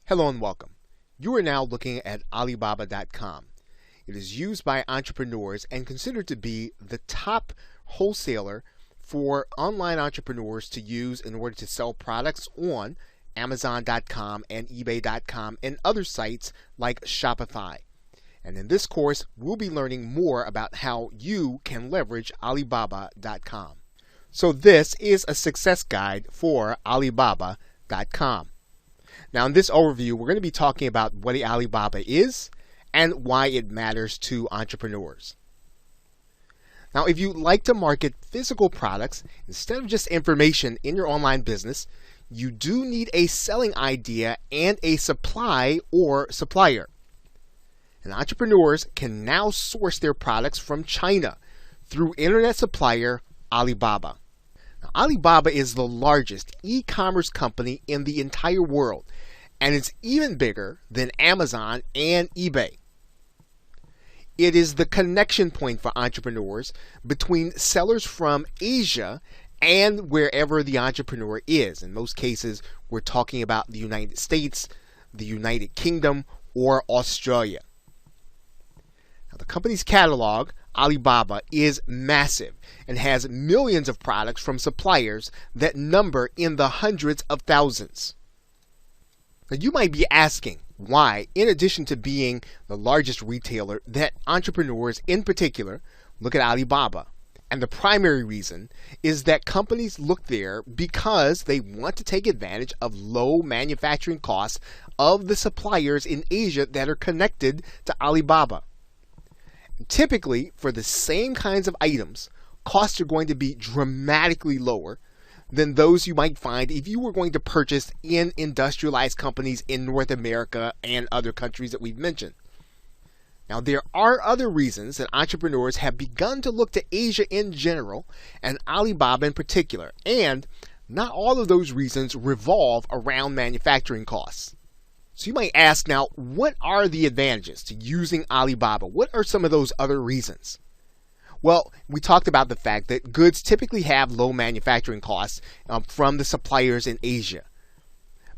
Hello and welcome. You are now looking at Alibaba.com. It is used by entrepreneurs and considered to be the top wholesaler for online entrepreneurs to use in order to sell products on Amazon.com and eBay.com and other sites like Shopify. And in this course, we'll be learning more about how you can leverage Alibaba.com. So this is a success guide for Alibaba.com. Now in this overview, we're going to be talking about what Alibaba is and why it matters to entrepreneurs. Now if you like to market physical products instead of just information in your online business, you do need a selling idea and a supply or supplier. And entrepreneurs can now source their products from China through internet supplier Alibaba. Now, Alibaba is the largest e-commerce company in the entire world, and it's even bigger than Amazon and eBay. It is the connection point for entrepreneurs between sellers from Asia and wherever the entrepreneur is. In most cases, we're talking about the United States, the United Kingdom, or Australia. Now, the company's catalog, Alibaba, is massive and has millions of products from suppliers that number in the hundreds of thousands. Now, you might be asking why, in addition to being the largest retailer, that entrepreneurs in particular look at Alibaba. And the primary reason is that companies look there because they want to take advantage of low manufacturing costs of the suppliers in Asia that are connected to Alibaba. Typically, for the same kinds of items, costs are going to be dramatically lower than those you might find if you were going to purchase in industrialized companies in North America and other countries that we've mentioned. Now, there are other reasons that entrepreneurs have begun to look to Asia in general and Alibaba in particular, and not all of those reasons revolve around manufacturing costs. So you might ask now, what are the advantages to using Alibaba? What are some of those other reasons? Well, we talked about the fact that goods typically have low manufacturing costs from the suppliers in Asia.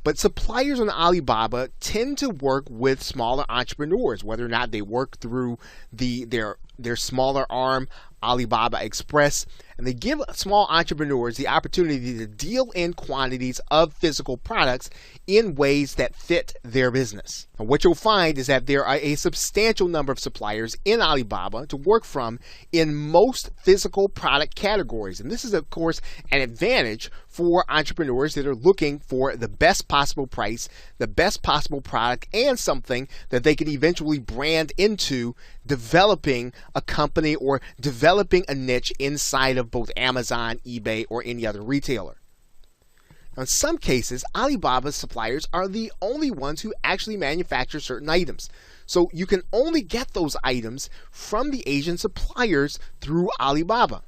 But suppliers on Alibaba tend to work with smaller entrepreneurs, whether or not they work through their smaller arm, Alibaba Express, and they give small entrepreneurs the opportunity to deal in quantities of physical products in ways that fit their business. And what you'll find is that there are a substantial number of suppliers in Alibaba to work from in most physical product categories. And this is, of course, an advantage for entrepreneurs that are looking for the best possible price, the best possible product, and something that they can eventually brand into developing a company or developing a niche inside of both Amazon, eBay, or any other retailer. Now, in some cases, Alibaba's suppliers are the only ones who actually manufacture certain items. So you can only get those items from the Asian suppliers through Alibaba.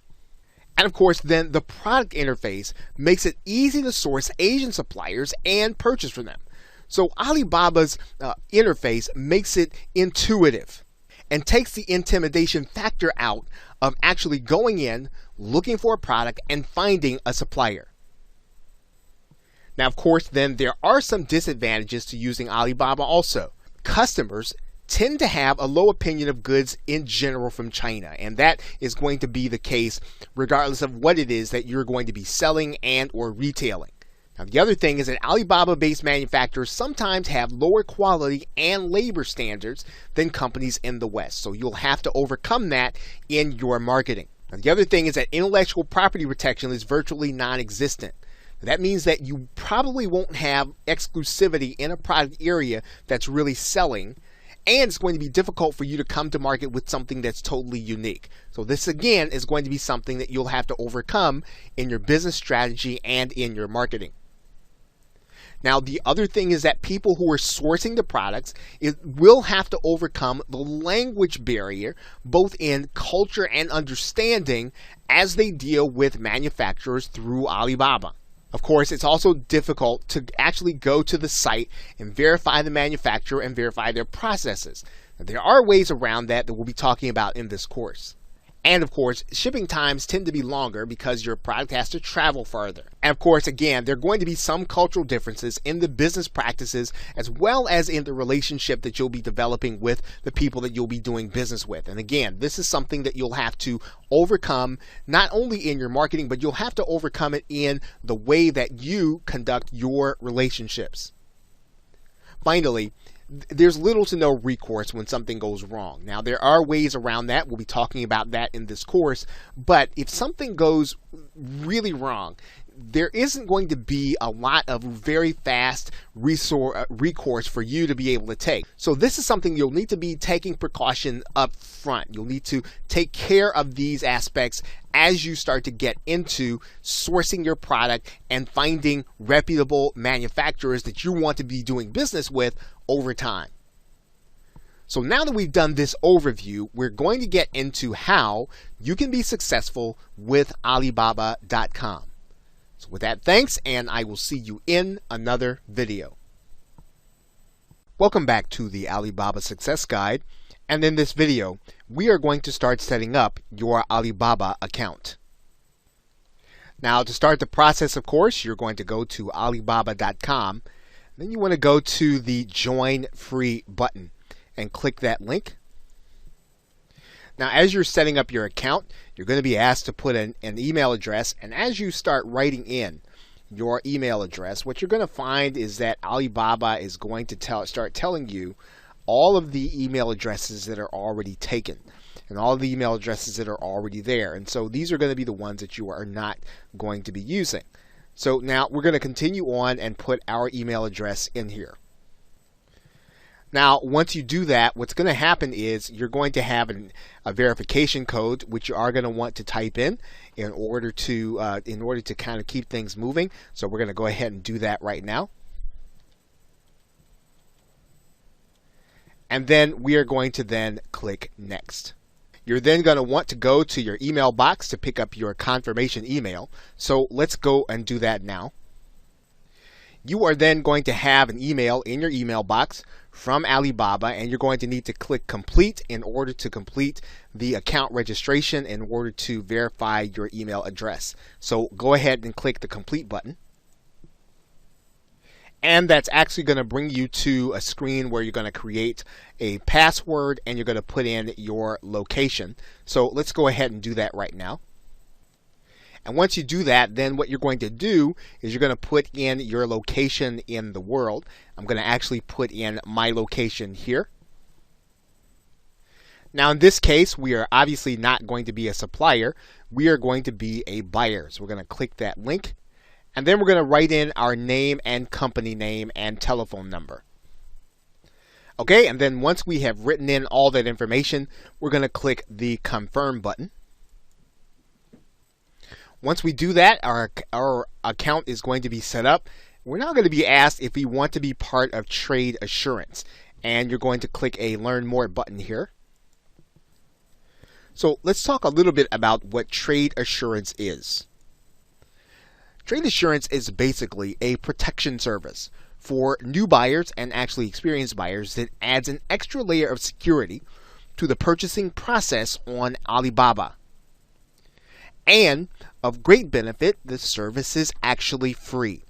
And of course, then the product interface makes it easy to source Asian suppliers and purchase from them. So Alibaba's interface makes it intuitive and takes the intimidation factor out of actually going in, looking for a product, and finding a supplier. Now, of course, then there are some disadvantages to using Alibaba also. Customers tend to have a low opinion of goods in general from China, and that is going to be the case regardless of what it is that you're going to be selling and or retailing. Now, the other thing is that Alibaba-based manufacturers sometimes have lower quality and labor standards than companies in the West, so you'll have to overcome that in your marketing. Now, the other thing is that intellectual property protection is virtually non-existent. That means that you probably won't have exclusivity in a product area that's really selling, and it's going to be difficult for you to come to market with something that's totally unique. So this, again, is going to be something that you'll have to overcome in your business strategy and in your marketing. Now, the other thing is that people who are sourcing the products will have to overcome the language barrier, both in culture and understanding, as they deal with manufacturers through Alibaba. Of course, it's also difficult to actually go to the site and verify the manufacturer and verify their processes. Now, there are ways around that we'll be talking about in this course. And of course, shipping times tend to be longer because your product has to travel further. And of course, again, there are going to be some cultural differences in the business practices as well as in the relationship that you'll be developing with the people that you'll be doing business with. And again, this is something that you'll have to overcome not only in your marketing, but you'll have to overcome it in the way that you conduct your relationships. Finally, there's little to no recourse when something goes wrong. Now, there are ways around that. We'll be talking about that in this course. But if something goes really wrong, there isn't going to be a lot of very fast recourse for you to be able to take. So this is something you'll need to be taking precaution up front. You'll need to take care of these aspects as you start to get into sourcing your product and finding reputable manufacturers that you want to be doing business with over time. So now that we've done this overview, we're going to get into how you can be successful with Alibaba.com. So with that, thanks, and I will see you in another video. Welcome back to the Alibaba Success Guide, and in this video, we are going to start setting up your Alibaba account. Now, to start the process, of course, you're going to go to Alibaba.com. Then you want to go to the Join Free button and click that link. Now, as you're setting up your account, you're going to be asked to put in an email address. And as you start writing in your email address, what you're going to find is that Alibaba is going to start telling you all of the email addresses that are already taken and all of the email addresses that are already there. And so these are going to be the ones that you are not going to be using. So now we're going to continue on and put our email address in here. Now, once you do that, what's going to happen is you're going to have a verification code, which you are going to want to type in order to kind of keep things moving. So we're going to go ahead and do that right now. And then we are going to then click Next. You're then going to want to go to your email box to pick up your confirmation email. So let's go and do that now. You are then going to have an email in your email box from Alibaba, and you're going to need to click Complete in order to complete the account registration in order to verify your email address. So go ahead and click the Complete button. And that's actually going to bring you to a screen where you're going to create a password and you're going to put in your location. So let's go ahead and do that right now. And once you do that, then what you're going to do is you're going to put in your location in the world. I'm going to actually put in my location here. Now in this case, we are obviously not going to be a supplier. We are going to be a buyer. So we're going to click that link. And then we're going to write in our name and company name and telephone number. Okay, and then once we have written in all that information, we're going to click the Confirm button. Once we do that, our account is going to be set up. We're now going to be asked if we want to be part of Trade Assurance. And you're going to click a Learn More button here. So let's talk a little bit about what Trade Assurance is. Trade Assurance is basically a protection service for new buyers and actually experienced buyers that adds an extra layer of security to the purchasing process on Alibaba. And of great benefit, the service is actually free.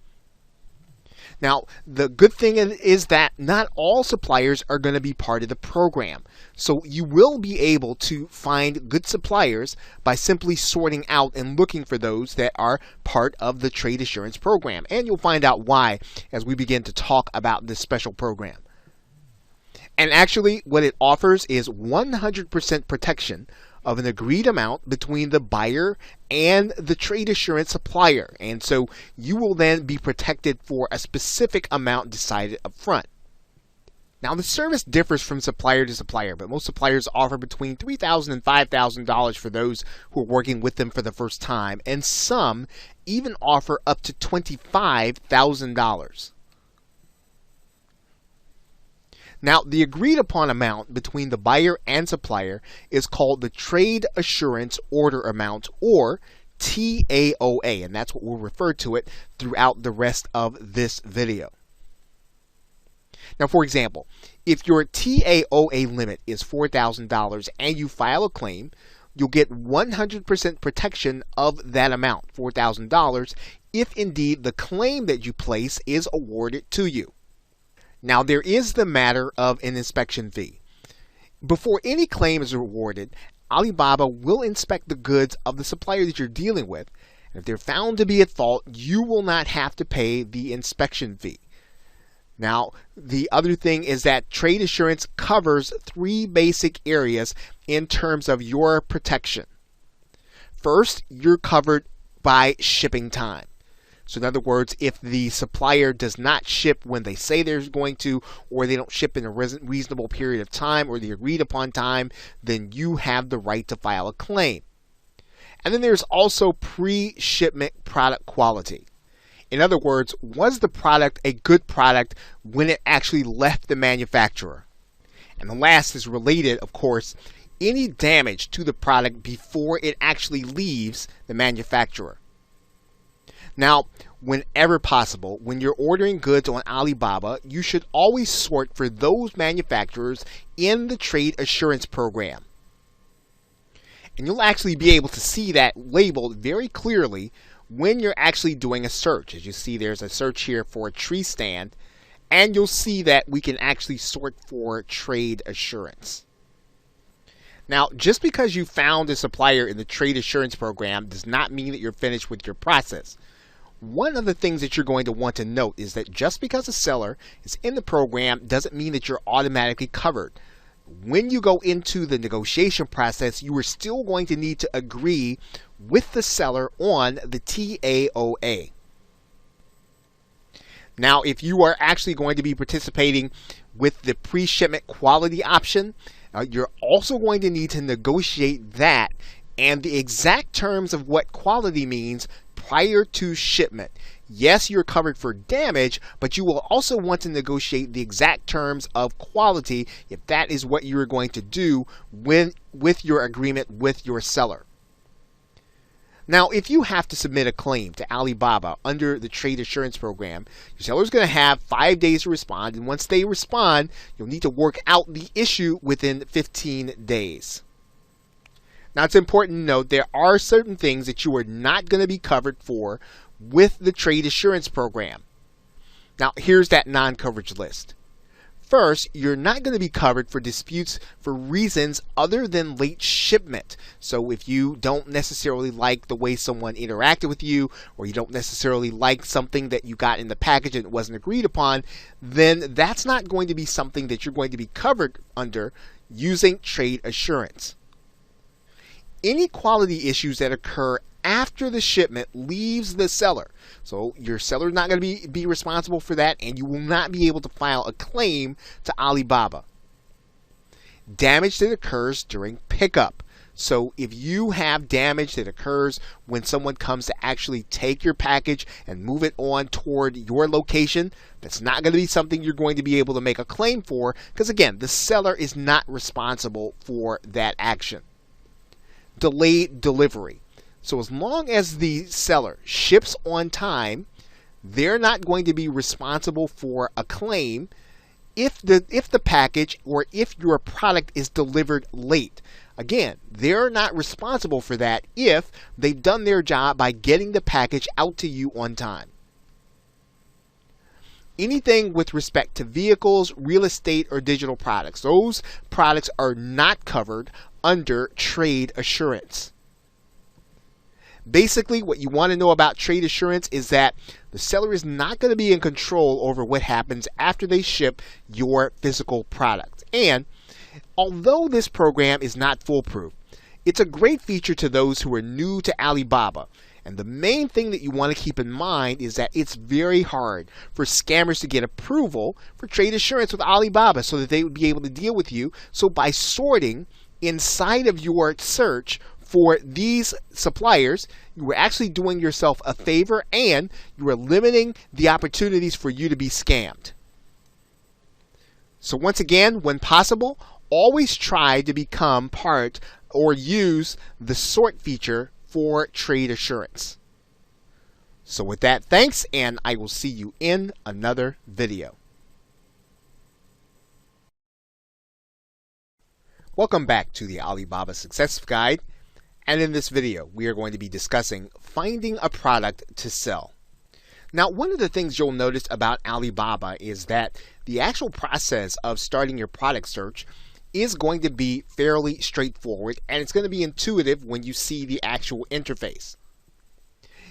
Now, the good thing is that not all suppliers are going to be part of the program. So you will be able to find good suppliers by simply sorting out and looking for those that are part of the Trade Assurance program. And you'll find out why as we begin to talk about this special program. And actually, what it offers is 100% protection of an agreed amount between the buyer and the trade assurance supplier. And so you will then be protected for a specific amount decided up front. Now, the service differs from supplier to supplier, but most suppliers offer between $3,000 and $5,000 for those who are working with them for the first time, and some even offer up to $25,000. Now, the agreed upon amount between the buyer and supplier is called the Trade Assurance Order Amount, or TAOA, and that's what we'll refer to it throughout the rest of this video. Now, for example, if your TAOA limit is $4,000 and you file a claim, you'll get 100% protection of that amount, $4,000, if indeed the claim that you place is awarded to you. Now, there is the matter of an inspection fee. Before any claim is awarded, Alibaba will inspect the goods of the supplier that you're dealing with. And if they're found to be at fault, you will not have to pay the inspection fee. Now, the other thing is that trade assurance covers 3 basic areas in terms of your protection. First, you're covered by shipping time. So in other words, if the supplier does not ship when they say they're going to, or they don't ship in a reasonable period of time, or the agreed upon time, then you have the right to file a claim. And then there's also pre-shipment product quality. In other words, was the product a good product when it actually left the manufacturer? And the last is related, of course, any damage to the product before it actually leaves the manufacturer. Now, whenever possible, when you're ordering goods on Alibaba, you should always sort for those manufacturers in the trade assurance program. And you'll actually be able to see that labeled very clearly when you're actually doing a search. As you see, there's a search here for a tree stand, and you'll see that we can actually sort for trade assurance. Now, just because you found a supplier in the trade assurance program does not mean that you're finished with your process. One of the things that you're going to want to note is that just because a seller is in the program doesn't mean that you're automatically covered. When you go into the negotiation process, you are still going to need to agree with the seller on the TAOA. Now, if you are actually going to be participating with the pre-shipment quality option, you're also going to need to negotiate that and the exact terms of what quality means prior to shipment. Yes, you're covered for damage, but you will also want to negotiate the exact terms of quality if that is what you're going to do with your agreement with your seller. Now, if you have to submit a claim to Alibaba under the trade assurance program, your seller is going to have 5 days to respond, and once they respond, you'll need to work out the issue within 15 days. Now, it's important to note there are certain things that you are not going to be covered for with the trade assurance program. Now, here's that non-coverage list. First, you're not going to be covered for disputes for reasons other than late shipment. So if you don't necessarily like the way someone interacted with you, or you don't necessarily like something that you got in the package and it wasn't agreed upon, then that's not going to be something that you're going to be covered under using trade assurance. Any quality issues that occur after the shipment leaves the seller. So your seller is not going to be responsible for that, and you will not be able to file a claim to Alibaba. Damage that occurs during pickup. So if you have damage that occurs when someone comes to actually take your package and move it on toward your location, that's not going to be something you're going to be able to make a claim for, because again, the seller is not responsible for that action. Delayed delivery. So as long as the seller ships on time, they're not going to be responsible for a claim if the package or if your product is delivered late. Again, they're not responsible for that if they've done their job by getting the package out to you on time. Anything with respect to vehicles, real estate, or digital products, those products are not covered under trade assurance. Basically, what you want to know about trade assurance is that the seller is not going to be in control over what happens after they ship your physical product. And although this program is not foolproof, it's a great feature to those who are new to Alibaba. And the main thing that you want to keep in mind is that it's very hard for scammers to get approval for trade assurance with Alibaba so that they would be able to deal with you. So by sorting inside of your search for these suppliers, you are actually doing yourself a favor, and you are limiting the opportunities for you to be scammed. So once again, when possible, always try to become part or use the sort feature for trade assurance. So with that, thanks, and I will see you in another video. Welcome back to the Alibaba Success Guide. And in this video, we are going to be discussing finding a product to sell. Now, one of the things you'll notice about Alibaba is that the actual process of starting your product search is going to be fairly straightforward, and it's going to be intuitive when you see the actual interface.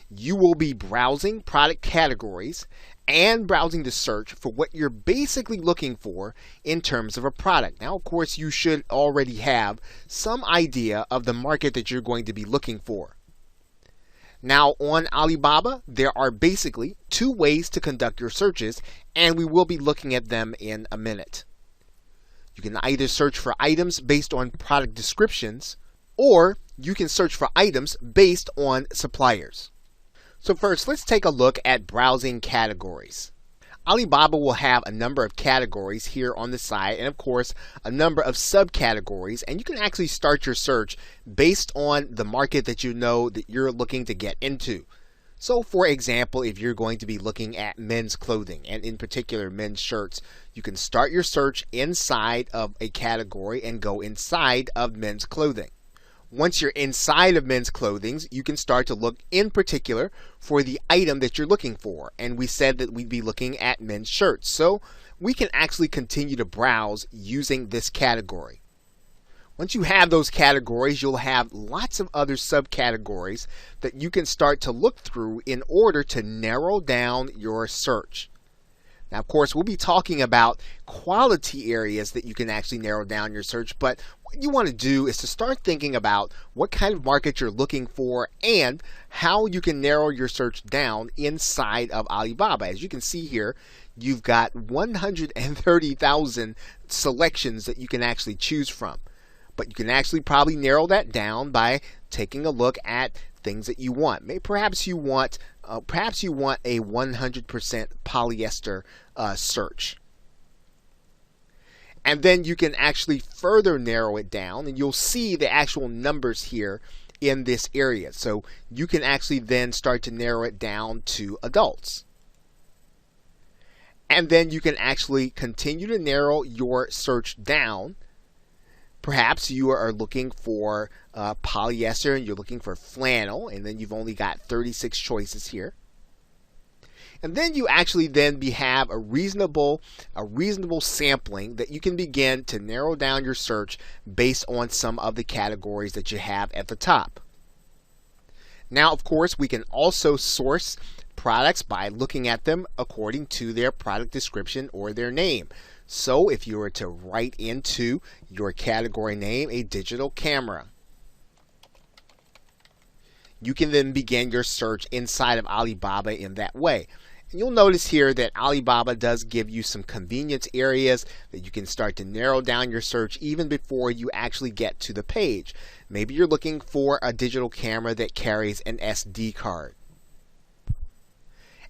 You will be browsing product categories and browsing the search for what you're basically looking for in terms of a product. Now, of course, you should already have some idea of the market that you're going to be looking for. Now, on Alibaba, there are basically two ways to conduct your searches, and we will be looking at them in a minute. You can either search for items based on product descriptions, or you can search for items based on suppliers. So first, let's take a look at browsing categories. Alibaba will have a number of categories here on the side, and of course, a number of subcategories, and you can actually start your search based on the market that you know that you're looking to get into. So for example, if you're going to be looking at men's clothing, and in particular men's shirts, you can start your search inside of a category and go inside of men's clothing. Once you're inside of men's clothing, you can start to look in particular for the item that you're looking for. And we said that we'd be looking at men's shirts. So we can actually continue to browse using this category. Once you have those categories, you'll have lots of other subcategories that you can start to look through in order to narrow down your search. Now, of course, we'll be talking about quality areas that you can actually narrow down your search, but what you want to do is to start thinking about what kind of market you're looking for and how you can narrow your search down inside of Alibaba. As you can see here, you've got 130,000 selections that you can actually choose from. But you can actually probably narrow that down by taking a look at things that you want. Perhaps you want a 100% polyester search. And then you can actually further narrow it down, and you'll see the actual numbers here in this area. So you can actually then start to narrow it down to adults. And then you can actually continue to narrow your search down. Perhaps you are looking for polyester and you're looking for flannel, and then you've only got 36 choices here. And then you actually then have a reasonable sampling that you can begin to narrow down your search based on some of the categories that you have at the top. Now, of course, we can also source products by looking at them according to their product description or their name. So if you were to write into your category name a digital camera, you can then begin your search inside of Alibaba in that way. And you'll notice here that Alibaba does give you some convenience areas that you can start to narrow down your search even before you actually get to the page. Maybe you're looking for a digital camera that carries an SD card.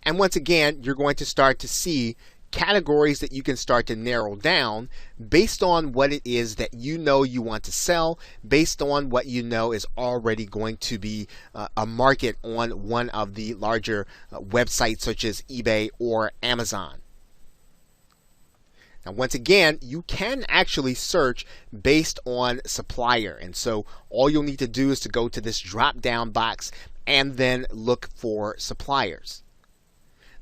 And once again, you're going to start to see categories that you can start to narrow down based on what it is that you know you want to sell, based on what you know is already going to be a market on one of the larger websites such as eBay or Amazon. Now, once again, you can actually search based on supplier, and so all you'll need to do is to go to this drop down box and then look for suppliers.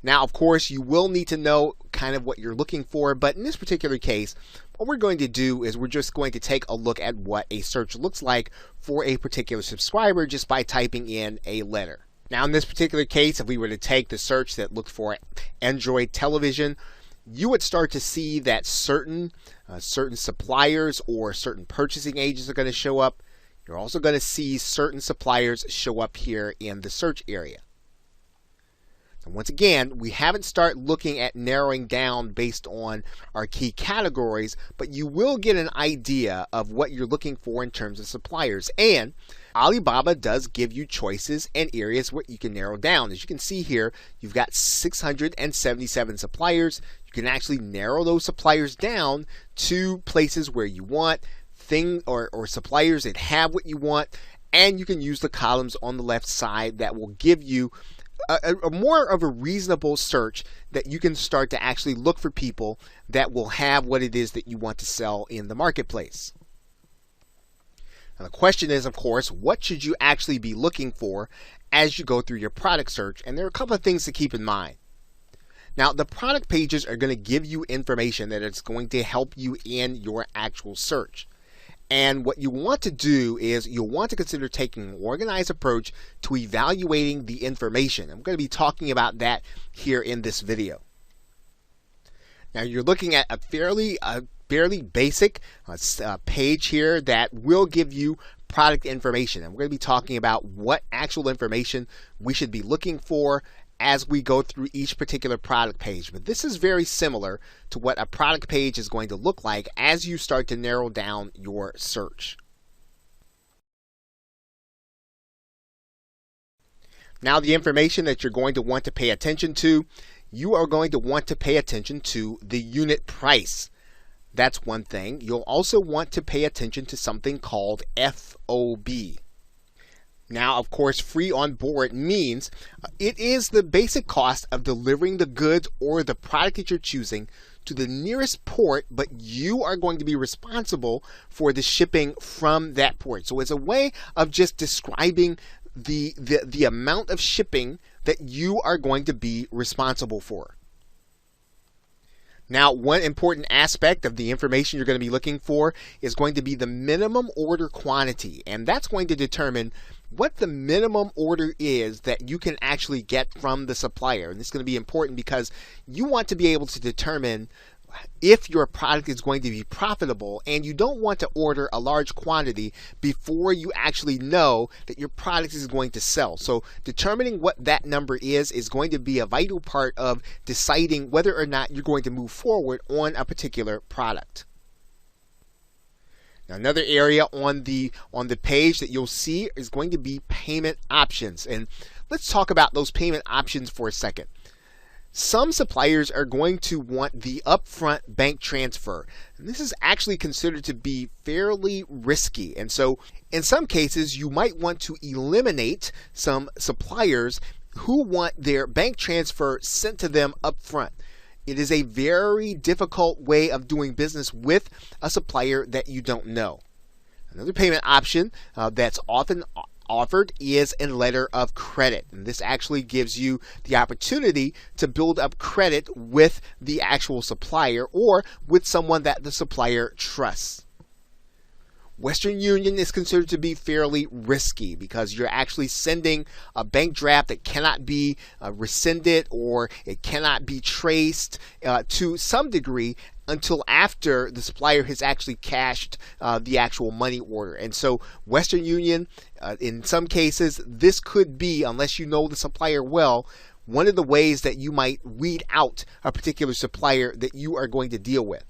Now, of course, you will need to know kind of what you're looking for, but in this particular case, what we're going to do is we're just going to take a look at what a search looks like for a particular subscriber just by typing in a letter. Now, in this particular case, if we were to take the search that looked for Android television, you would start to see that certain suppliers or certain purchasing agents are going to show up. You're also going to see certain suppliers show up here in the search area. And once again, we haven't started looking at narrowing down based on our key categories, but you will get an idea of what you're looking for in terms of suppliers. And Alibaba does give you choices and areas where you can narrow down. As you can see here, you've got 677 suppliers. You can actually narrow those suppliers down to places where you want or suppliers that have what you want, and you can use the columns on the left side that will give you a more of a reasonable search that you can start to actually look for people that will have what it is that you want to sell in the marketplace. Now, the question is, of course, what should you actually be looking for as you go through your product search? And there are a couple of things to keep in mind. Now, the product pages are going to give you information that is going to help you in your actual search. And what you want to do is you'll want to consider taking an organized approach to evaluating the information. I'm going to be talking about that here in this video. Now, you're looking at a fairly basic page here that will give you product information. And we're going to be talking about what actual information we should be looking for as we go through each particular product page. But this is very similar to what a product page is going to look like as you start to narrow down your search. Now, the information that you're going to want to pay attention to, you are going to want to pay attention to the unit price. That's one thing. You'll also want to pay attention to something called FOB. Now, of course, free on board means it is the basic cost of delivering the goods or the product that you're choosing to the nearest port, but you are going to be responsible for the shipping from that port. So it's a way of just describing the amount of shipping that you are going to be responsible for. Now, one important aspect of the information you're going to be looking for is going to be the minimum order quantity, and that's going to determine what the minimum order is that you can actually get from the supplier. And this is going to be important because you want to be able to determine if your product is going to be profitable, and you don't want to order a large quantity before you actually know that your product is going to sell. So determining what that number is going to be a vital part of deciding whether or not you're going to move forward on a particular product. Now, another area on the page that you'll see is going to be payment options. And let's talk about those payment options for a second. Some suppliers are going to want the upfront bank transfer. And this is actually considered to be fairly risky. And so in some cases, you might want to eliminate some suppliers who want their bank transfer sent to them upfront. It is a very difficult way of doing business with a supplier that you don't know. Another payment option that's often offered is a letter of credit, and this actually gives you the opportunity to build up credit with the actual supplier or with someone that the supplier trusts. Western Union is considered to be fairly risky because you're actually sending a bank draft that cannot be rescinded, or it cannot be traced to some degree until after the supplier has actually cashed the actual money order. And so Western Union, in some cases, this could be, unless you know the supplier well, one of the ways that you might weed out a particular supplier that you are going to deal with.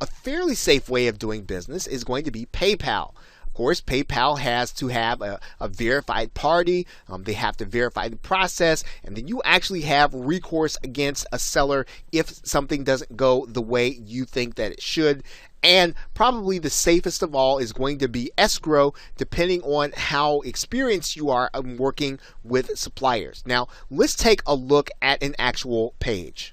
A fairly safe way of doing business is going to be PayPal. Of course, PayPal has to have a verified party. They have to verify the process, and then you actually have recourse against a seller if something doesn't go the way you think that it should. And probably the safest of all is going to be escrow, depending on how experienced you are in working with suppliers. Now, let's take a look at an actual page.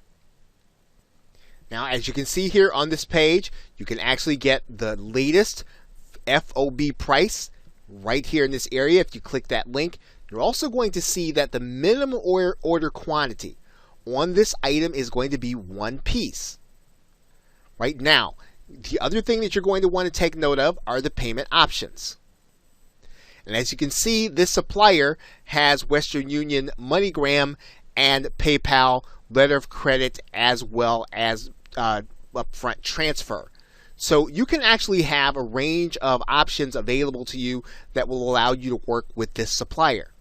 Now, as you can see here on this page, you can actually get the latest FOB price right here in this area. If you click that link, you're also going to see that the minimum order quantity on this item is going to be 1 piece. Right now, the other thing that you're going to want to take note of are the payment options. And as you can see, this supplier has Western Union, MoneyGram, and PayPal letter of credit, as well as upfront transfer. So you can actually have a range of options available to you that will allow you to work with this supplier.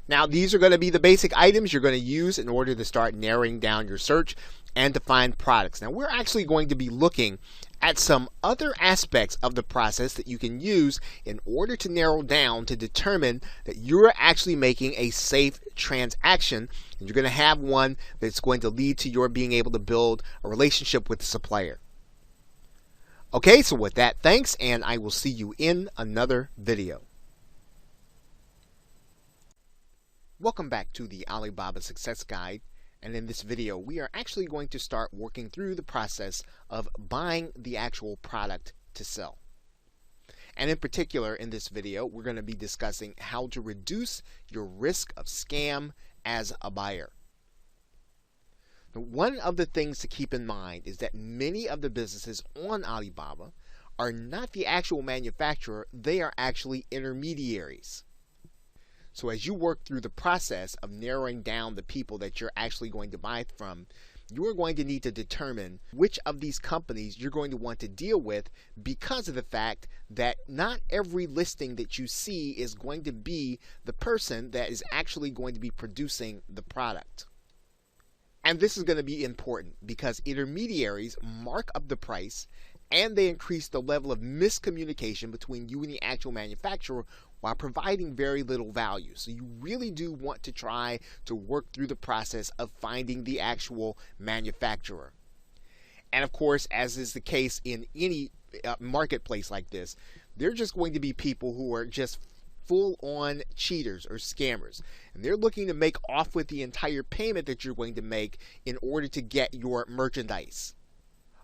Now, these are going to be the basic items you're going to use in order to start narrowing down your search and to find products. Now, we're actually going to be looking at some other aspects of the process that you can use in order to narrow down to determine that you're actually making a safe transaction, and you're going to have one that's going to lead to your being able to build a relationship with the supplier. Okay, so with that, thanks, and I will see you in another video. Welcome back to the Alibaba Success Guide. And in this video, we are actually going to start working through the process of buying the actual product to sell. And in particular, in this video, we're going to be discussing how to reduce your risk of scam as a buyer. Now, one of the things to keep in mind is that many of the businesses on Alibaba are not the actual manufacturer, they are actually intermediaries. So as you work through the process of narrowing down the people that you're actually going to buy from, you are going to need to determine which of these companies you're going to want to deal with, because of the fact that not every listing that you see is going to be the person that is actually going to be producing the product. And this is going to be important because intermediaries mark up the price and they increase the level of miscommunication between you and the actual manufacturer while providing very little value. So you really do want to try to work through the process of finding the actual manufacturer. And of course, as is the case in any marketplace like this, there are just going to be people who are just full-on cheaters or scammers. And they're looking to make off with the entire payment that you're going to make in order to get your merchandise.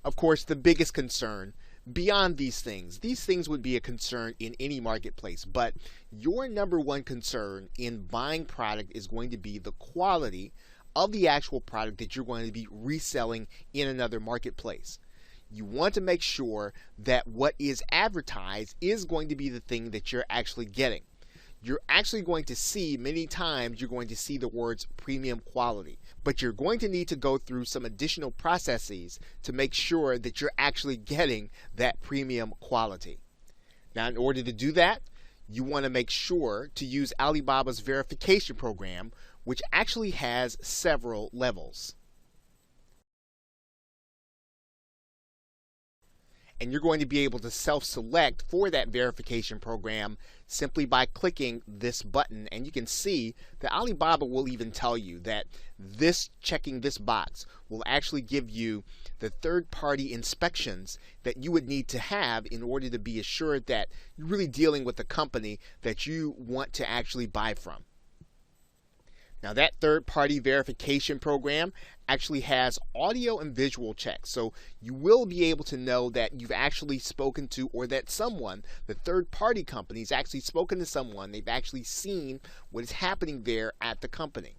Of course, the biggest concern beyond these things would be a concern in any marketplace, but your number one concern in buying product is going to be the quality of the actual product that you're going to be reselling in another marketplace. You want to make sure that what is advertised is going to be the thing that you're actually getting. You're actually going to see, many times you're going to see the words premium quality, but you're going to need to go through some additional processes to make sure that you're actually getting that premium quality. Now, in order to do that, you want to make sure to use Alibaba's verification program, which actually has several levels. And you're going to be able to self-select for that verification program simply by clicking this button. And you can see that Alibaba will even tell you that checking this box will actually give you the third-party inspections that you would need to have in order to be assured that you're really dealing with a company that you want to actually buy from. Now, that third-party verification program actually has audio and visual checks. So you will be able to know that you've actually spoken to, or that someone, the third-party company, has actually spoken to someone. They've actually seen what is happening there at the company.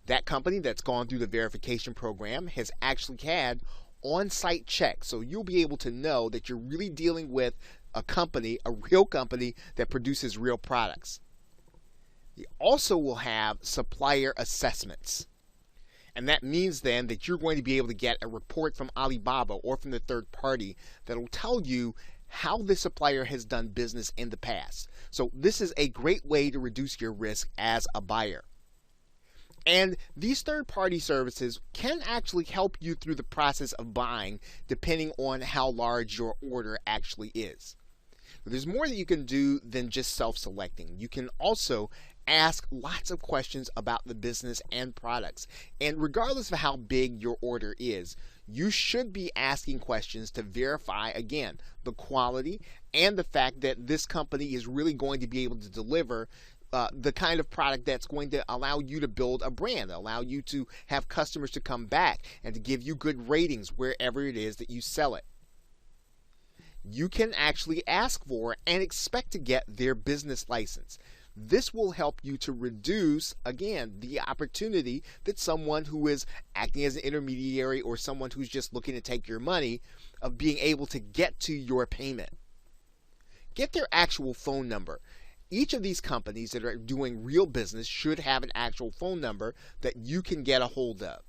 That company that's gone through the verification program has actually had on-site checks. So you'll be able to know that you're really dealing with a company, a real company that produces real products. You also will have supplier assessments. And that means then that you're going to be able to get a report from Alibaba or from the third party that will tell you how the supplier has done business in the past. So this is a great way to reduce your risk as a buyer. And these third-party services can actually help you through the process of buying, depending on how large your order actually is. There's more that you can do than just self-selecting. You can also ask lots of questions about the business and products. And regardless of how big your order is, you should be asking questions to verify, again, the quality and the fact that this company is really going to be able to deliver the kind of product that's going to allow you to build a brand, allow you to have customers to come back and to give you good ratings wherever it is that you sell it. You can actually ask for and expect to get their business license. This will help you to reduce, again, the opportunity that someone who is acting as an intermediary or someone who's just looking to take your money of being able to get to your payment. Get their actual phone number. Each of these companies that are doing real business should have an actual phone number that you can get a hold of.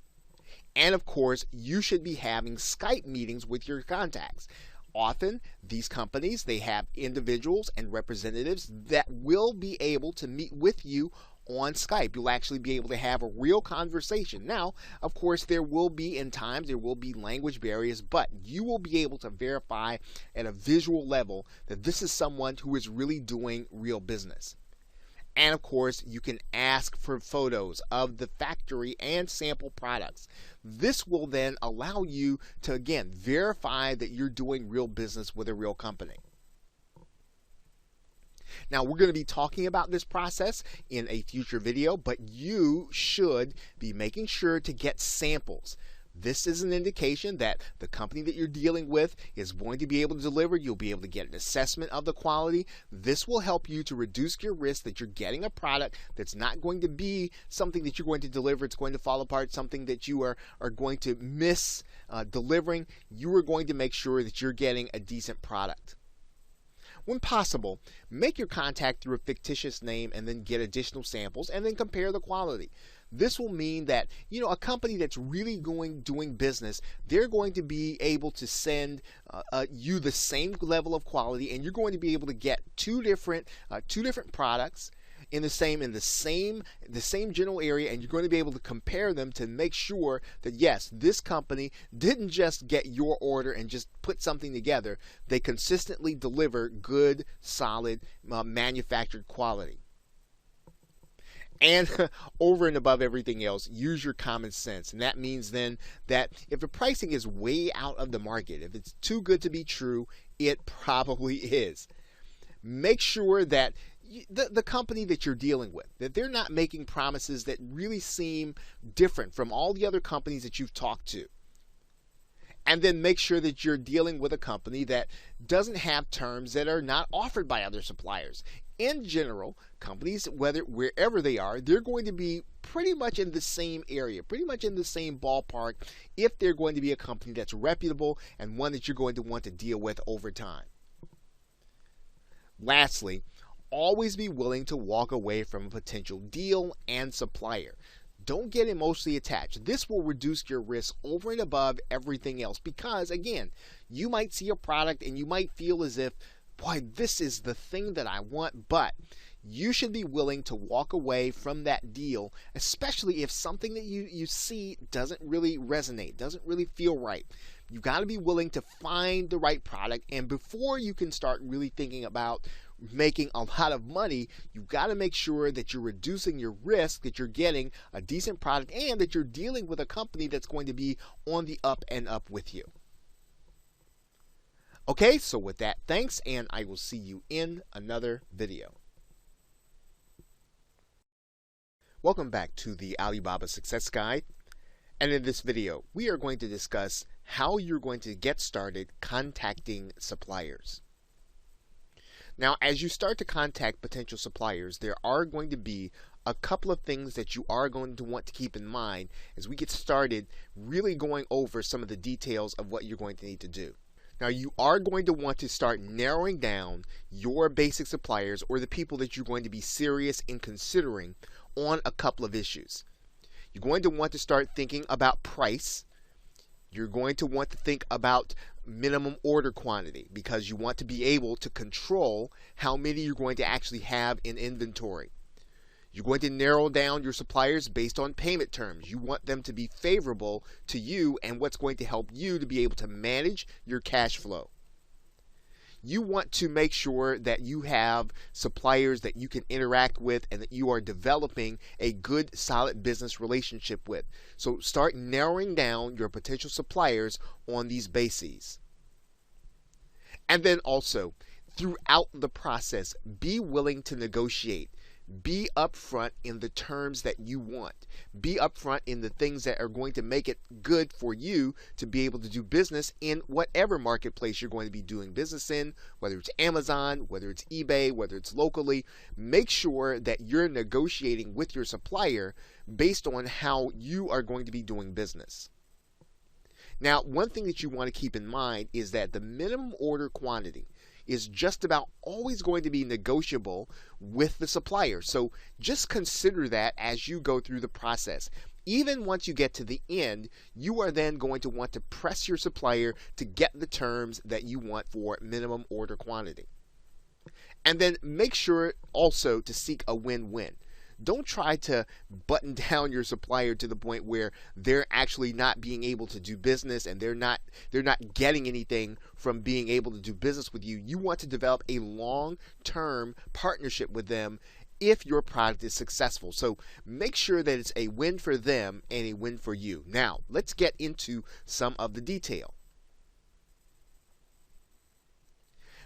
And of course, you should be having Skype meetings with your contacts. Often, these companies, they have individuals and representatives that will be able to meet with you on Skype. You'll actually be able to have a real conversation. Now, of course, there will be language barriers, but you will be able to verify at a visual level that this is someone who is really doing real business. And of course, you can ask for photos of the factory and sample products. This will then allow you to, again, verify that you're doing real business with a real company. Now, we're going to be talking about this process in a future video, but you should be making sure to get samples. This is an indication that the company that you're dealing with is going to be able to deliver. You'll be able to get an assessment of the quality. This will help you to reduce your risk that you're getting a product that's not going to be something that you're going to deliver. It's going to fall apart, something that you are going to miss delivering. You are going to make sure that you're getting a decent product. When possible, make your contact through a fictitious name and then get additional samples and then compare the quality. This will mean that, a company that's really doing business, they're going to be able to send you the same level of quality, and you're going to be able to get two different products in the same general area, and you're going to be able to compare them to make sure that yes, this company didn't just get your order and just put something together. They consistently deliver good, solid, manufactured quality. And over and above everything else, use your common sense. And that means then that if the pricing is way out of the market, if it's too good to be true, it probably is. Make sure that the company that you're dealing with, that they're not making promises that really seem different from all the other companies that you've talked to. And then make sure that you're dealing with a company that doesn't have terms that are not offered by other suppliers. In general, companies, wherever they are, they're going to be pretty much in the same area, pretty much in the same ballpark, if they're going to be a company that's reputable and one that you're going to want to deal with over time. Lastly, always be willing to walk away from a potential deal and supplier. Don't get emotionally attached. This will reduce your risk over and above everything else because, again, you might see a product and you might feel as if, boy, this is the thing that I want, but you should be willing to walk away from that deal, especially if something that you see doesn't really resonate, doesn't really feel right. You've got to be willing to find the right product, and before you can start really thinking about making a lot of money, you've got to make sure that you're reducing your risk, that you're getting a decent product, and that you're dealing with a company that's going to be on the up and up with you. Okay, so with that, thanks, and I will see you in another video. Welcome back to the Alibaba Success Guide, and in this video, we are going to discuss how you're going to get started contacting suppliers. Now, as you start to contact potential suppliers, there are going to be a couple of things that you are going to want to keep in mind as we get started really going over some of the details of what you're going to need to do. Now, you are going to want to start narrowing down your basic suppliers or the people that you're going to be serious in considering on a couple of issues. You're going to want to start thinking about price. You're going to want to think about minimum order quantity because you want to be able to control how many you're going to actually have in inventory. You're going to narrow down your suppliers based on payment terms. You want them to be favorable to you and what's going to help you to be able to manage your cash flow. You want to make sure that you have suppliers that you can interact with and that you are developing a good, solid business relationship with. So start narrowing down your potential suppliers on these bases. And then also, throughout the process, be willing to negotiate. Be upfront in the terms that you want. Be upfront in the things that are going to make it good for you to be able to do business in whatever marketplace you're going to be doing business in, whether it's Amazon, whether it's eBay, whether it's locally. Make sure that you're negotiating with your supplier based on how you are going to be doing business. Now, one thing that you want to keep in mind is that the minimum order quantity is just about always going to be negotiable with the supplier. So just consider that as you go through the process. Even once you get to the end, you are then going to want to press your supplier to get the terms that you want for minimum order quantity. And then make sure also to seek a win-win. Don't try to button down your supplier to the point where they're actually not being able to do business and they're not getting anything from being able to do business with you. You want to develop a long-term partnership with them if your product is successful. So make sure that it's a win for them and a win for you. Now, let's get into some of the detail.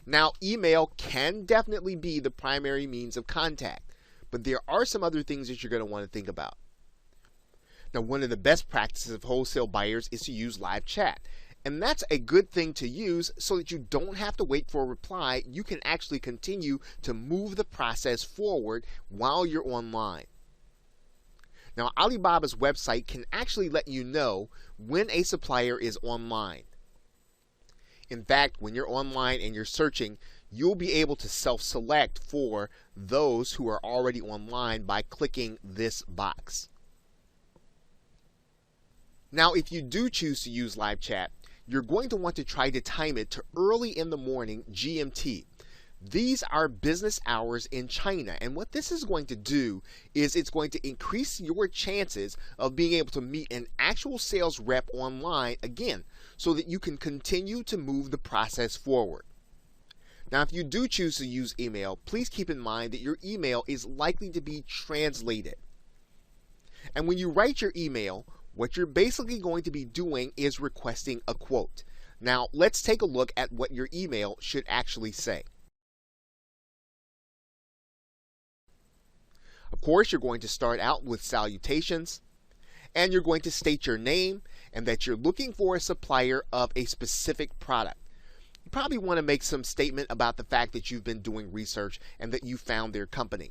Now, email can definitely be the primary means of contact, but there are some other things that you're going to want to think about. Now, one of the best practices of wholesale buyers is to use live chat. And that's a good thing to use so that you don't have to wait for a reply. You can actually continue to move the process forward while you're online. Now, Alibaba's website can actually let you know when a supplier is online. In fact, when you're online and you're searching, you'll be able to self-select for those who are already online by clicking this box. Now, if you do choose to use live chat, you're going to want to try to time it to early in the morning GMT. These are business hours in China, and what this is going to do is it's going to increase your chances of being able to meet an actual sales rep online again, so that you can continue to move the process forward. Now, if you do choose to use email, please keep in mind that your email is likely to be translated. And when you write your email, what you're basically going to be doing is requesting a quote. Now, let's take a look at what your email should actually say. Of course, you're going to start out with salutations, and you're going to state your name and that you're looking for a supplier of a specific product. You probably want to make some statement about the fact that you've been doing research and that you found their company.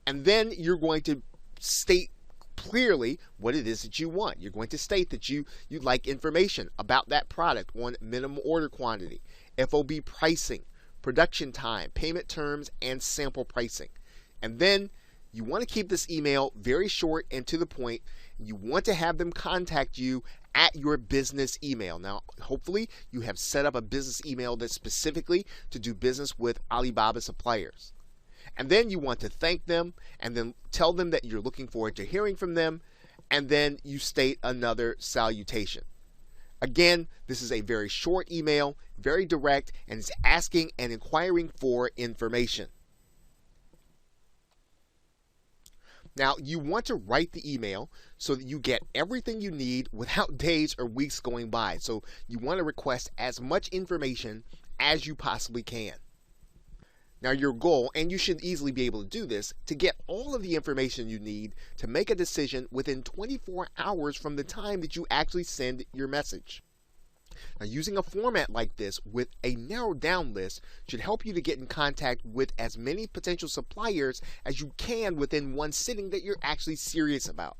And then you're going to state clearly what it is that you want. You're going to state that you'd like information about that product on minimum order quantity, FOB pricing, production time, payment terms, and sample pricing. And then you want to keep this email very short and to the point. You want to have them contact you at your business email. Now, hopefully you have set up a business email that's specifically to do business with Alibaba Suppliers. And then you want to thank them and then tell them that you're looking forward to hearing from them, and then you state another salutation. Again, this is a very short email, very direct, and it's asking and inquiring for information. Now, you want to write the email so that you get everything you need without days or weeks going by. So you want to request as much information as you possibly can. Now, your goal, and you should easily be able to do this, to get all of the information you need to make a decision within 24 hours from the time that you actually send your message. Now, using a format like this with a narrowed down list should help you to get in contact with as many potential suppliers as you can within one sitting that you're actually serious about.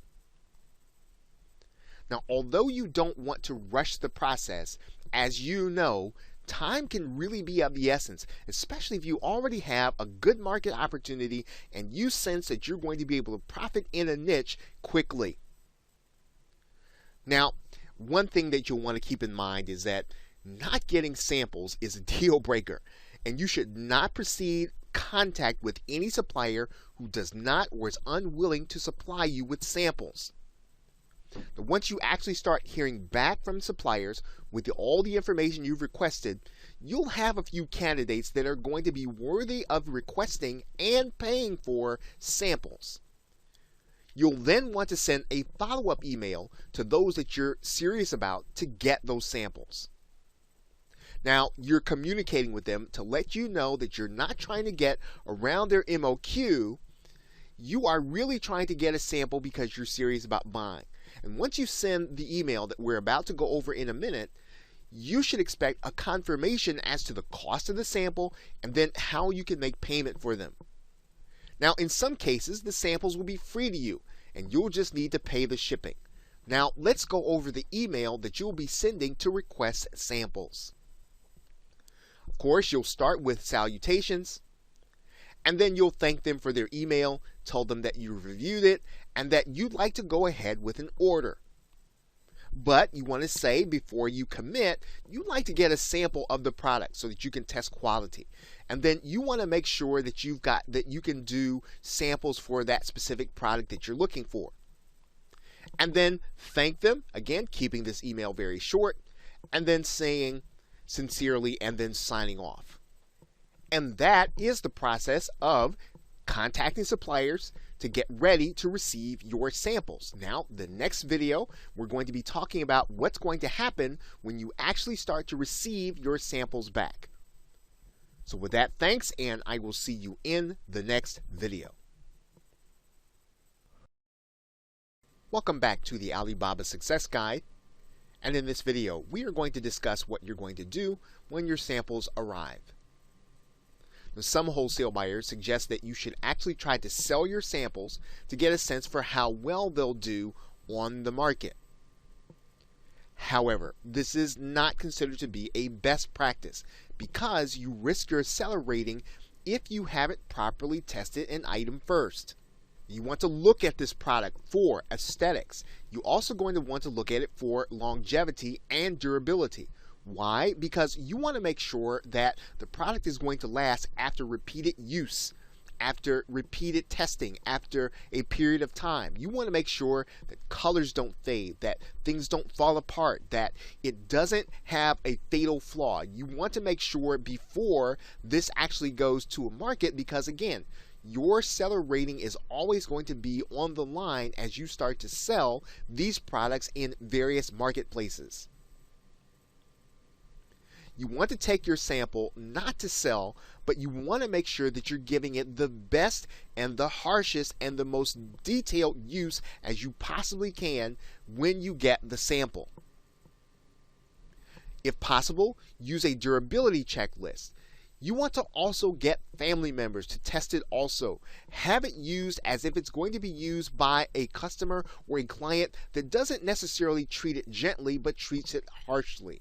Now, although you don't want to rush the process, as you know, time can really be of the essence, especially if you already have a good market opportunity and you sense that you're going to be able to profit in a niche quickly. Now, one thing that you'll want to keep in mind is that not getting samples is a deal breaker, and you should not proceed contact with any supplier who does not or is unwilling to supply you with samples. Now, once you actually start hearing back from suppliers with all the information you've requested, you'll have a few candidates that are going to be worthy of requesting and paying for samples. You'll then want to send a follow-up email to those that you're serious about to get those samples. Now, you're communicating with them to let you know that you're not trying to get around their MOQ. You are really trying to get a sample because you're serious about buying. And once you send the email that we're about to go over in a minute, you should expect a confirmation as to the cost of the sample and then how you can make payment for them. Now, in some cases, the samples will be free to you, and you'll just need to pay the shipping. Now, let's go over the email that you'll be sending to request samples. Of course, you'll start with salutations, and then you'll thank them for their email, tell them that you reviewed it, and that you'd like to go ahead with an order. But you want to say before you commit, you'd like to get a sample of the product so that you can test quality. And then you want to make sure that you can do samples for that specific product that you're looking for. And then thank them, again, keeping this email very short, and then saying sincerely and then signing off. And that is the process of contacting suppliers to get ready to receive your samples. Now, the next video, we're going to be talking about what's going to happen when you actually start to receive your samples back. So with that, thanks, and I will see you in the next video. Welcome back to the Alibaba Success Guide, and in this video we are going to discuss what you're going to do when your samples arrive. Now, some wholesale buyers suggest that you should actually try to sell your samples to get a sense for how well they'll do on the market. However, this is not considered to be a best practice because you risk your seller rating if you haven't properly tested an item first. You want to look at this product for aesthetics. You're also going to want to look at it for longevity and durability. Why? Because you want to make sure that the product is going to last after repeated use, after repeated testing, after a period of time. You want to make sure that colors don't fade, that things don't fall apart, that it doesn't have a fatal flaw. You want to make sure before this actually goes to a market because, again, your seller rating is always going to be on the line as you start to sell these products in various marketplaces. You want to take your sample not to sell, but you want to make sure that you're giving it the best and the harshest and the most detailed use as you possibly can when you get the sample. If possible, use a durability checklist. You want to also get family members to test it also. Have it used as if it's going to be used by a customer or a client that doesn't necessarily treat it gently but treats it harshly.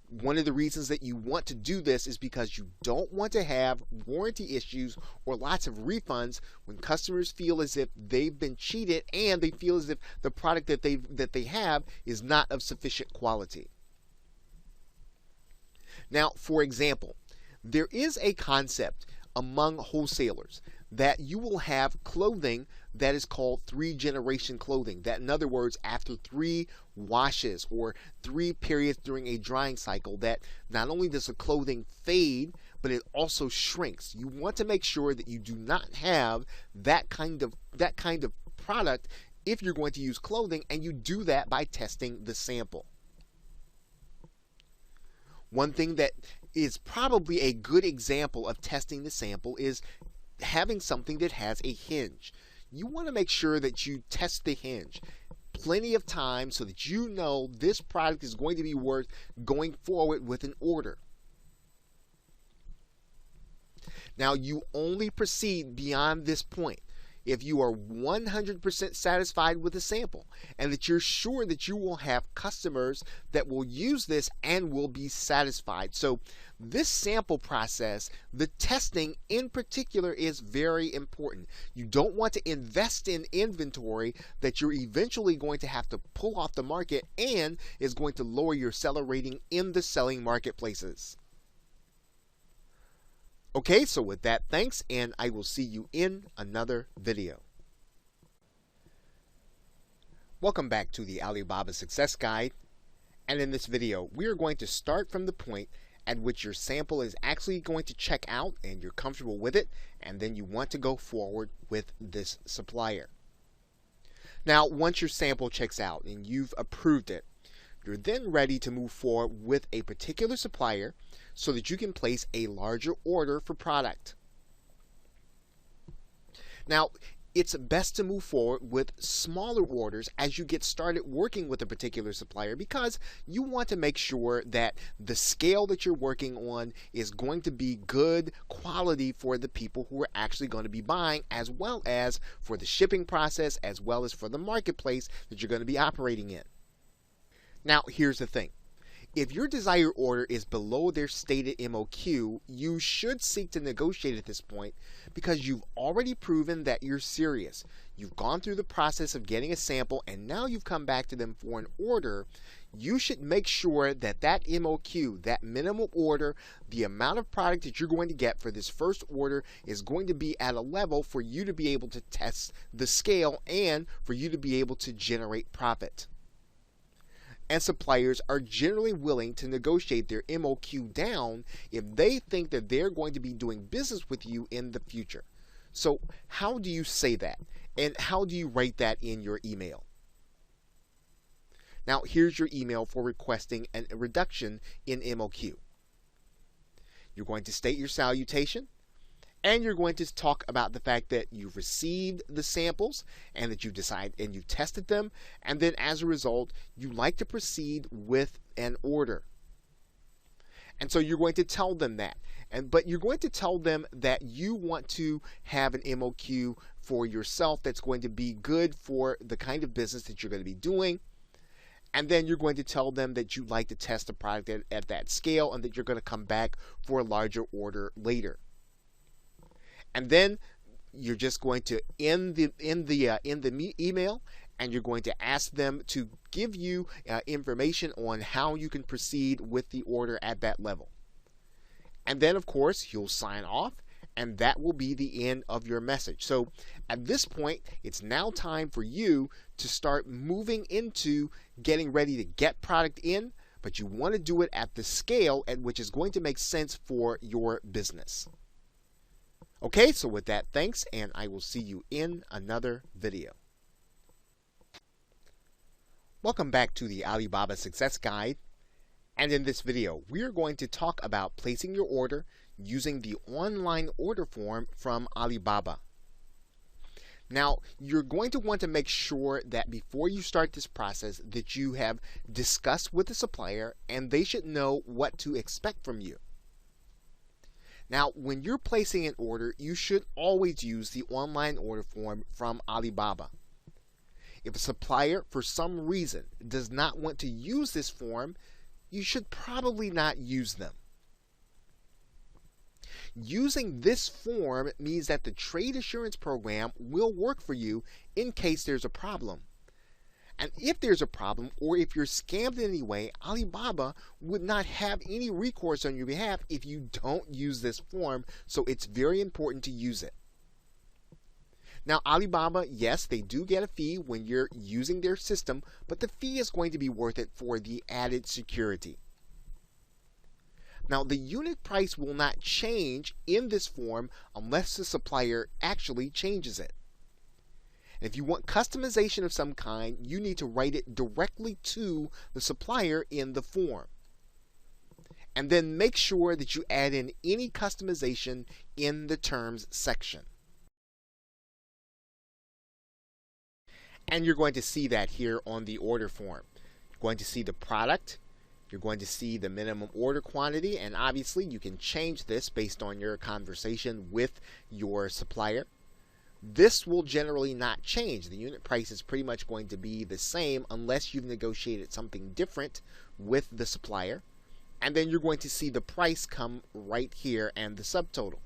One of the reasons that you want to do this is because you don't want to have warranty issues or lots of refunds when customers feel as if they've been cheated and they feel as if the product that they have is not of sufficient quality. Now, for example, there is a concept among wholesalers that you will have clothing that is called 3-generation clothing. That, in other words, after 3 washes or 3 periods during a drying cycle, that not only does the clothing fade, but it also shrinks. You want to make sure that you do not have that kind of product if you're going to use clothing, and you do that by testing the sample. One thing that is probably a good example of testing the sample is having something that has a hinge. You want to make sure that you test the hinge plenty of time so that you know this product is going to be worth going forward with an order. Now, you only proceed beyond this point if you are 100% satisfied with the sample and that you're sure that you will have customers that will use this and will be satisfied. So this sample process, the testing in particular, is very important. You don't want to invest in inventory that you're eventually going to have to pull off the market and is going to lower your seller rating in the selling marketplaces. Okay, so with that, thanks, and I will see you in another video. Welcome back to the Alibaba Success Guide, and in this video, we are going to start from the point at which your sample is actually going to check out and you're comfortable with it, and then you want to go forward with this supplier. Now, once your sample checks out and you've approved it, you're then ready to move forward with a particular supplier so that you can place a larger order for product. Now, it's best to move forward with smaller orders as you get started working with a particular supplier because you want to make sure that the scale that you're working on is going to be good quality for the people who are actually going to be buying, as well as for the shipping process, as well as for the marketplace that you're going to be operating in. Now, here's the thing. If your desired order is below their stated MOQ, you should seek to negotiate at this point because you've already proven that you're serious. You've gone through the process of getting a sample and now you've come back to them for an order. You should make sure that that MOQ, that minimum order, the amount of product that you're going to get for this first order is going to be at a level for you to be able to test the scale and for you to be able to generate profit. And suppliers are generally willing to negotiate their MOQ down if they think that they're going to be doing business with you in the future. So how do you say that? And how do you write that in your email? Now, here's your email for requesting a reduction in MOQ. You're going to state your salutation, And you're going to talk about the fact that you've received the samples and that you've tested them, and then as a result, you like to proceed with an order. And so you're going to tell them that. But you're going to tell them that you want to have an MOQ for yourself that's going to be good for the kind of business that you're going to be doing. And then you're going to tell them that you'd like to test the product at that scale and that you're going to come back for a larger order later. And then you're just going to end the email, and you're going to ask them to give you information on how you can proceed with the order at that level. And then, of course, you'll sign off, and that will be the end of your message. So at this point, it's now time for you to start moving into getting ready to get product in, but you want to do it at the scale at which is going to make sense for your business. Okay, so with that, thanks, and I will see you in another video. Welcome back to the Alibaba Success Guide, and in this video we are going to talk about placing your order using the online order form from Alibaba. Now, you're going to want to make sure that before you start this process that you have discussed with the supplier and they should know what to expect from you. Now, when you're placing an order, you should always use the online order form from Alibaba. If a supplier, for some reason, does not want to use this form, you should probably not use them. Using this form means that the trade assurance program will work for you in case there's a problem. And if there's a problem, or if you're scammed in any way, Alibaba would not have any recourse on your behalf if you don't use this form, so it's very important to use it. Now, Alibaba, yes, they do get a fee when you're using their system, but the fee is going to be worth it for the added security. Now, the unit price will not change in this form unless the supplier actually changes it. If you want customization of some kind, you need to write it directly to the supplier in the form. And then make sure that you add in any customization in the terms section. And you're going to see that here on the order form. You're going to see the product, you're going to see the minimum order quantity, and obviously you can change this based on your conversation with your supplier. This will generally not change. The unit price is pretty much going to be the same unless you've negotiated something different with the supplier. And then you're going to see the price come right here and the subtotal.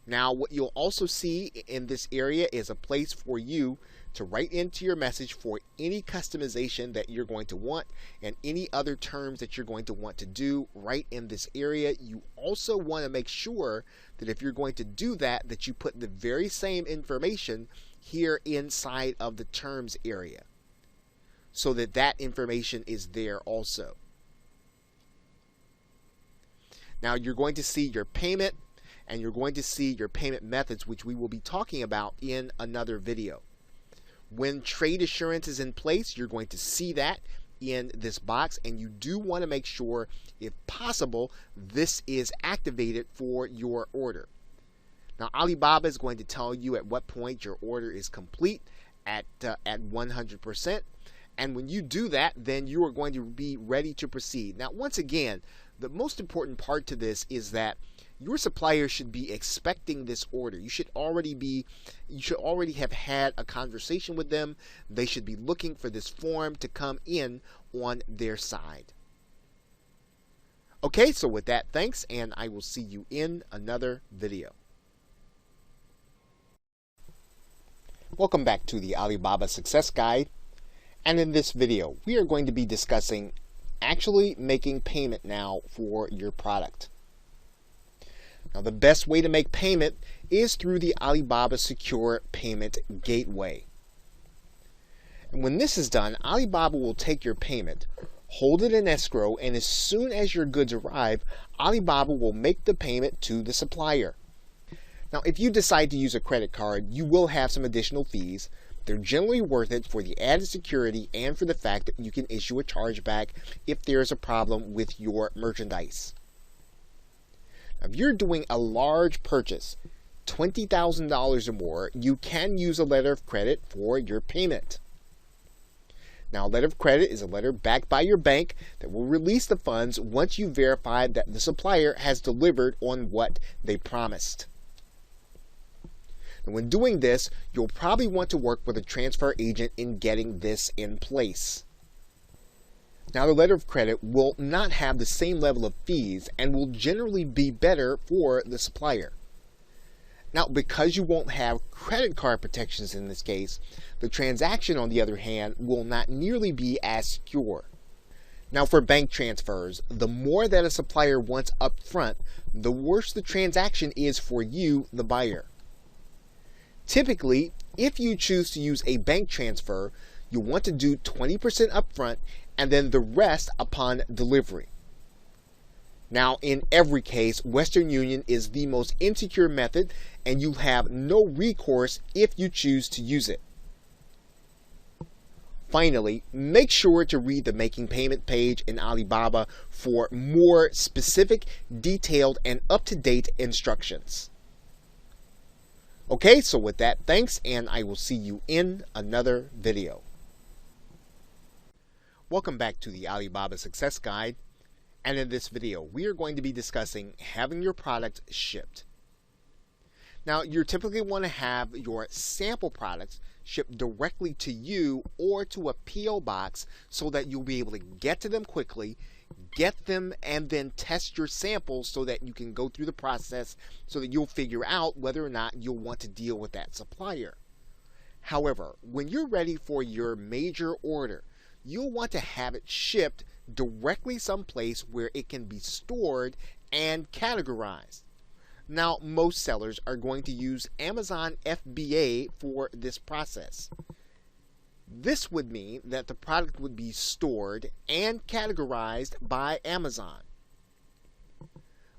Now, what you'll also see in this area is a place for you to write into your message for any customization that you're going to want and any other terms that you're going to want to do right in this area. You also want to make sure that if you're going to do that, that you put the very same information here inside of the terms area so that that information is there also. Now, you're going to see your payment and you're going to see your payment methods, which we will be talking about in another video. When trade assurance is in place, you're going to see that in this box, and you do want to make sure, if possible, this is activated for your order. Now, Alibaba is going to tell you at what point your order is complete at 100%, and when you do that, then you are going to be ready to proceed. Now, once again, the most important part to this is that your supplier should be expecting this order. You should already have had a conversation with them. They should be looking for this form to come in on their side. Okay, so with that, thanks, and I will see you in another video. Welcome back to the Alibaba Success Guide, and in this video we are going to be discussing actually making payment now for your product. Now, the best way to make payment is through the Alibaba Secure Payment Gateway. And when this is done, Alibaba will take your payment, hold it in escrow, and as soon as your goods arrive, Alibaba will make the payment to the supplier. Now, if you decide to use a credit card, you will have some additional fees. They're generally worth it for the added security and for the fact that you can issue a chargeback if there's a problem with your merchandise. If you're doing a large purchase, $20,000 or more, you can use a letter of credit for your payment. Now, a letter of credit is a letter backed by your bank that will release the funds once you verify that the supplier has delivered on what they promised. And when doing this, you'll probably want to work with a transfer agent in getting this in place. Now, the letter of credit will not have the same level of fees and will generally be better for the supplier. Now, because you won't have credit card protections in this case, the transaction, on the other hand, will not nearly be as secure. Now, for bank transfers, the more that a supplier wants up front, the worse the transaction is for you, the buyer. Typically, if you choose to use a bank transfer, you'll want to do 20% upfront and then the rest upon delivery. Now, in every case, Western Union is the most insecure method, and you'll have no recourse if you choose to use it. Finally, make sure to read the Making Payment page in Alibaba for more specific, detailed, and up-to-date instructions. Okay, so with that, thanks, and I will see you in another video. Welcome back to the Alibaba Success Guide. And in this video, we are going to be discussing having your product shipped. Now, you typically want to have your sample products shipped directly to you or to a P.O. box so that you'll be able to get to them quickly, get them, and then test your samples so that you can go through the process so that you'll figure out whether or not you'll want to deal with that supplier. However, when you're ready for your major order, you'll want to have it shipped directly someplace where it can be stored and categorized. Now, most sellers are going to use Amazon FBA for this process. This would mean that the product would be stored and categorized by Amazon.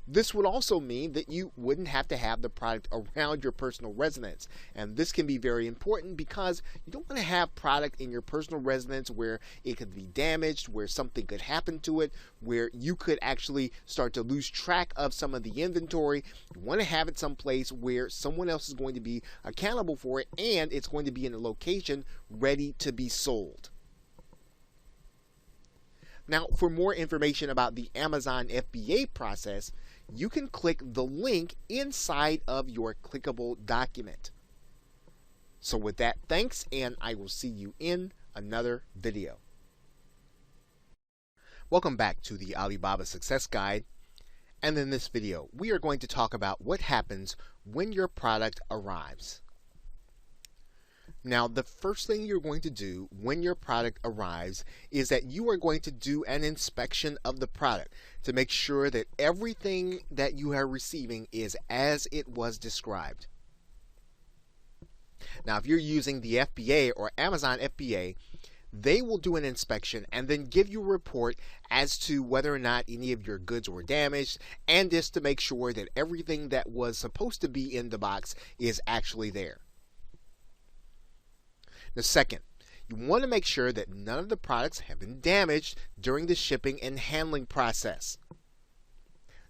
This would also mean that you wouldn't have to have the product around your personal residence. And this can be very important because you don't want to have product in your personal residence where it could be damaged, where something could happen to it, where you could actually start to lose track of some of the inventory. You want to have it someplace where someone else is going to be accountable for it, and it's going to be in a location ready to be sold. Now, for more information about the Amazon FBA process, you can click the link inside of your clickable document. So with that, thanks, and I will see you in another video. Welcome back to the Alibaba Success Guide. And in this video, we are going to talk about what happens when your product arrives. Now, the first thing you're going to do when your product arrives is that you are going to do an inspection of the product to make sure that everything that you are receiving is as it was described. Now, if you're using the FBA or Amazon FBA, they will do an inspection and then give you a report as to whether or not any of your goods were damaged, and just to make sure that everything that was supposed to be in the box is actually there. The second, you want to make sure that none of the products have been damaged during the shipping and handling process.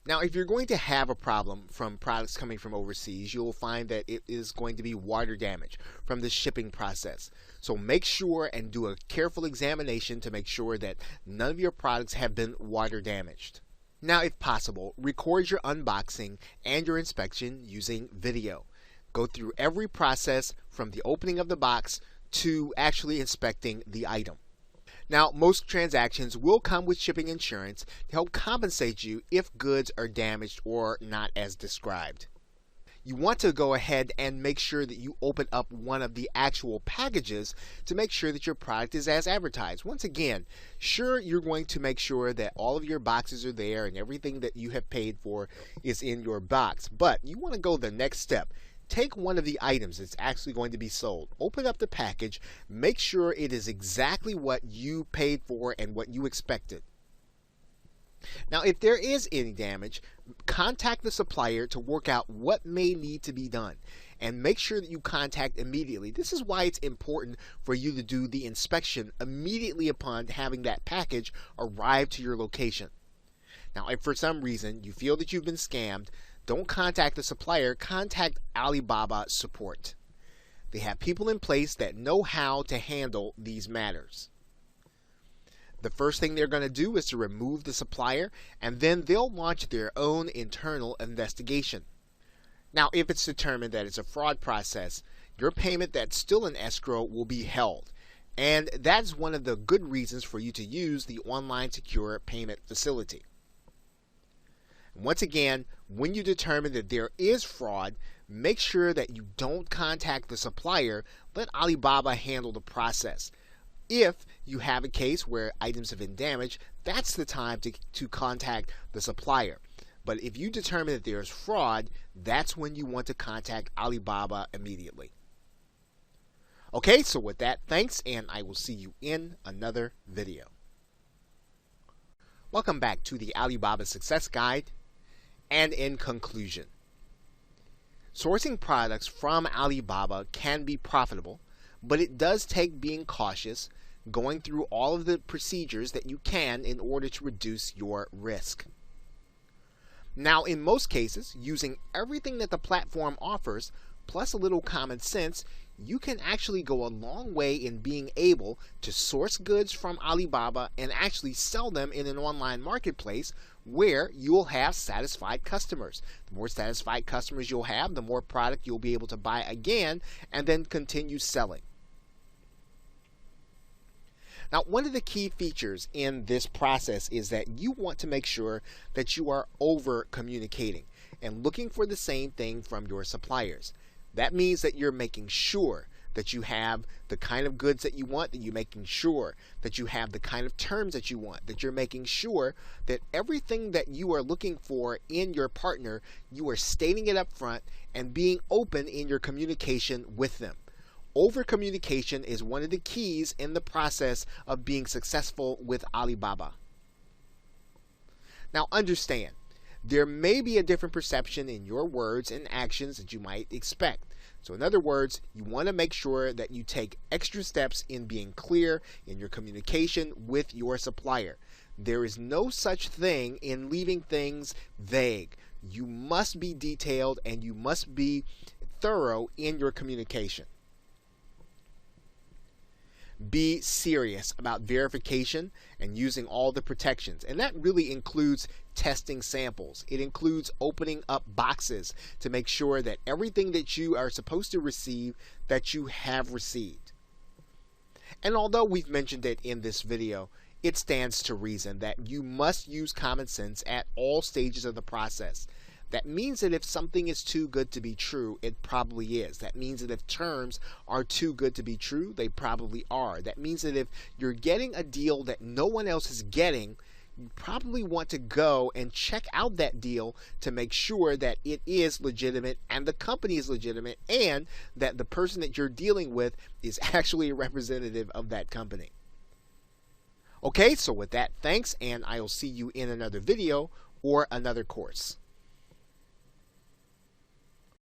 Now, if you're going to have a problem from products coming from overseas, you'll find that it is going to be water damage from the shipping process. So make sure and do a careful examination to make sure that none of your products have been water damaged. Now, if possible, record your unboxing and your inspection using video. Go through every process from the opening of the box to actually inspecting the item. Now, most transactions will come with shipping insurance to help compensate you if goods are damaged or not as described. You want to go ahead and make sure that you open up one of the actual packages to make sure that your product is as advertised. Once again, sure, you're going to make sure that all of your boxes are there and everything that you have paid for is in your box, but you want to go the next step. Take one of the items that's actually going to be sold, open up the package, make sure it is exactly what you paid for and what you expected. Now, if there is any damage, contact the supplier to work out what may need to be done, and make sure that you contact immediately. This is why it's important for you to do the inspection immediately upon having that package arrive to your location. Now, if for some reason you feel that you've been scammed, don't contact the supplier, contact Alibaba support. They have people in place that know how to handle these matters. The first thing they're going to do is to remove the supplier, and then they'll launch their own internal investigation. Now, if it's determined that it's a fraud process, your payment that's still in escrow will be held. And that's one of the good reasons for you to use the online secure payment facility. Once again, when you determine that there is fraud, make sure that you don't contact the supplier. Let Alibaba handle the process. If you have a case where items have been damaged, that's the time to contact the supplier. But if you determine that there's fraud, that's when you want to contact Alibaba immediately. Okay, so with that, thanks, and I will see you in another video. Welcome back to the Alibaba Success Guide. And in conclusion, sourcing products from Alibaba can be profitable, but it does take being cautious, going through all of the procedures that you can in order to reduce your risk. Now, in most cases, using everything that the platform offers, plus a little common sense, you can actually go a long way in being able to source goods from Alibaba and actually sell them in an online marketplace where you'll have satisfied customers. The more satisfied customers you'll have, the more product you'll be able to buy again and then continue selling. Now, one of the key features in this process is that you want to make sure that you are over communicating and looking for the same thing from your suppliers. That means that you're making sure that you have the kind of goods that you want, that you're making sure that you have the kind of terms that you want, that you're making sure that everything that you are looking for in your partner, you are stating it up front and being open in your communication with them. Over communication is one of the keys in the process of being successful with Alibaba. Now understand, there may be a different perception in your words and actions that you might expect. So in other words, you want to make sure that you take extra steps in being clear in your communication with your supplier. There is no such thing in leaving things vague. You must be detailed and you must be thorough in your communication. Be serious about verification and using all the protections, and that really includes testing samples. It includes opening up boxes to make sure that everything that you are supposed to receive, that you have received. And although we've mentioned it in this video, it stands to reason that you must use common sense at all stages of the process. That means that if something is too good to be true, it probably is. That means that if terms are too good to be true, they probably are. That means that if you're getting a deal that no one else is getting, you probably want to go and check out that deal to make sure that it is legitimate and the company is legitimate and that the person that you're dealing with is actually a representative of that company. Okay, so with that, thanks, and I'll see you in another video or another course.